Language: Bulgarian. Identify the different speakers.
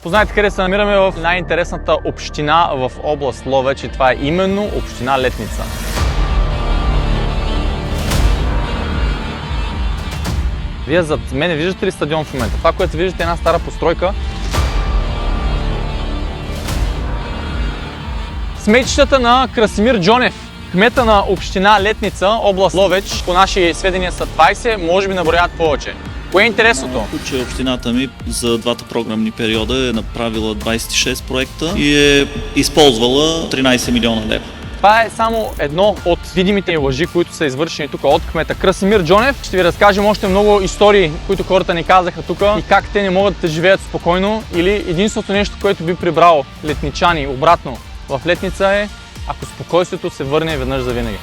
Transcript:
Speaker 1: Познайте къде се намираме в най-интересната община в област Ловеч и това е именно община Летница. Вие зад мене виждате ли стадион в момента? Това, което виждате е една стара постройка. Сметищата на Красимир Джонев, кмета на община Летница, област Ловеч, по наши сведения са 20, може би наброяват повече. Кое е интересното?
Speaker 2: Че общината ми за двата програмни периода е направила 26 проекта и е използвала 13 милиона лева.
Speaker 1: Това е само едно от видимите лъжи, които са извършени тук от кмета Красимир Джонев. Ще ви разкажем още много истории, които хората ни казаха тук и как те не могат да живеят спокойно. Или единственото нещо, което би прибрало летничани обратно в Летница е, ако спокойствието се върне веднъж за винаги.